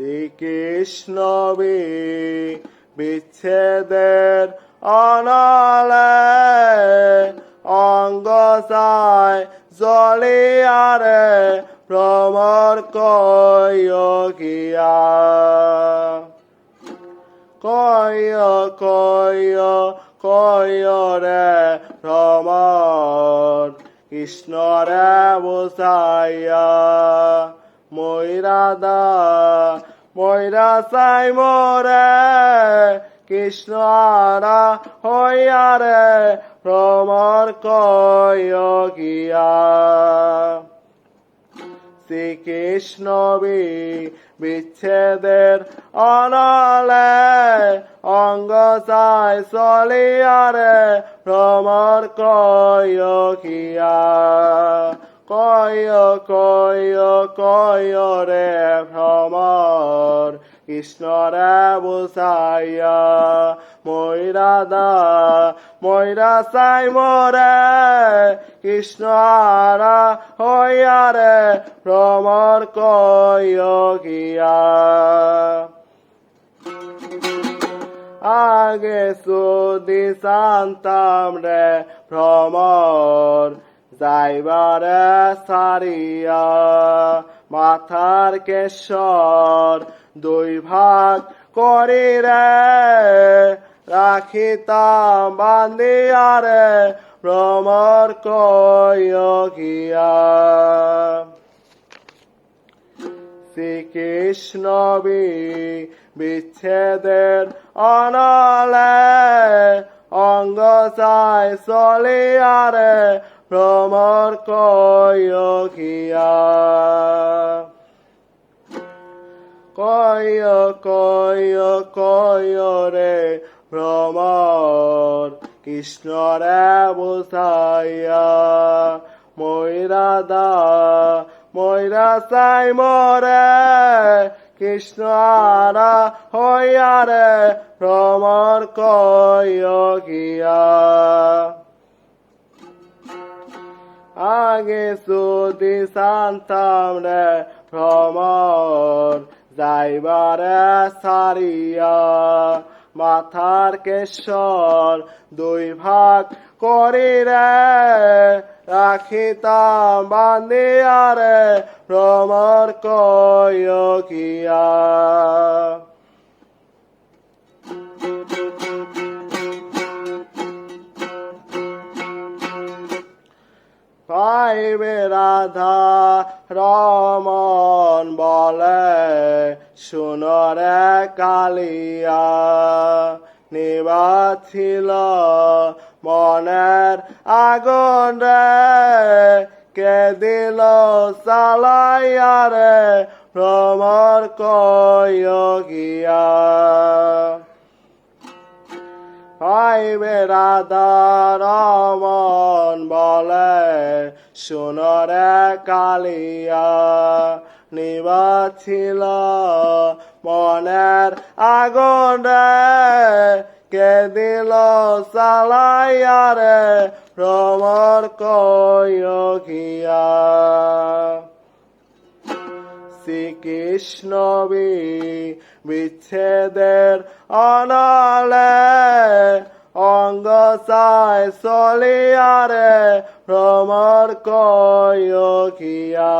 শ্রীকৃষ্ণ বিচ্ছেদের অনলে অঙ্গ চাই জলিয়ারে ভ্রমর কিয়া কয় রে ভ্রমর কৃষ্ণরে বুঝাইয়া ময়রা চাই মোরে কৃষ্ণ আরা হইয়ারে ভ্রমর কিয়া শ্রীকৃষ্ণ বিচ্ছেদের অনলে অঙ্গ চাই চলিয়ারে ভ্রমর কিয়া কয় রে ভ্রমর কৃষ্ণরে বুঝাইয়া ময়রা চাই মোরে কৃষ্ণ আরা হইয়ারে ভ্রমর কিয়া আগে সুদি জানতাম রে ভ্রমর যাইবারে সারিয়া মাথার কেশর দুই ভাগ করি রে রাখিতাম বান্দিয়ারে ভ্রমর কিয়া শ্রীকৃষ্ণ বিচ্ছেদের অনলে অঙ্গ চাই চলিয়ারে ভ্রমর কিয়া কয় রে ভ্রমর কৃষ্ণরে বুঝাইয়া ময়রা চাই মোরে কৃষ্ণ আরা হইয়ারে ভ্রমর কিয়া আগে সুদি জানতাম রে ভ্রমর যাইবারে সারিয়া মাথার কেশর দুই ভাগ করি রে রাখিতাম বান্দিয়ারে ভ্রমর কিয়া পাইবে রাধা রমন বলে শুনরে কালিয়া নিবাছিল মনের আগুন রে কে দিল চালাইয়া রে ভ্রমর কিয়া পাইবে রাধা রমন বলে শুনরে কালিয়া নিবাছিল মনের আগুন রে কে দিল চালাইয়া রে ভ্রমর কিয়া শ্রীকৃষ্ণ বিচ্ছেদের অনলে অঙ্গ চাই চলিয়ারে ভ্রমর কিয়া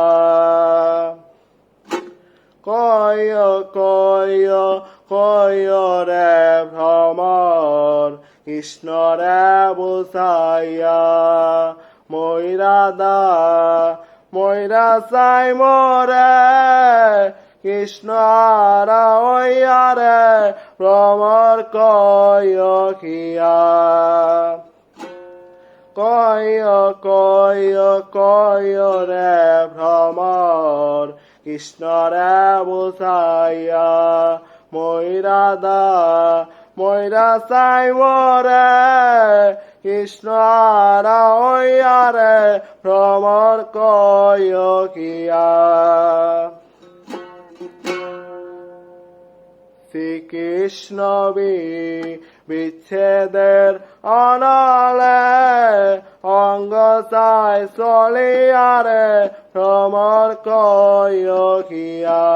কয় রে ভ্রমর কৃষ্ণরে বুঝাইয়া ময়রা চাই মোরে কৃষ্ণ আরা হইয়ারে ভ্রমর কিয়া কয় রে ভ্রমর কৃষ্ণরে বুঝাইয়া ময়রা চাই মোরে কৃষ্ণ আরা হইয়ারে ভ্রমর কিয়া শ্রীকৃষ্ণ বিচ্ছেদের অনলে অঙ্গ চাই চলিয়ারে ভ্রমর কিয়া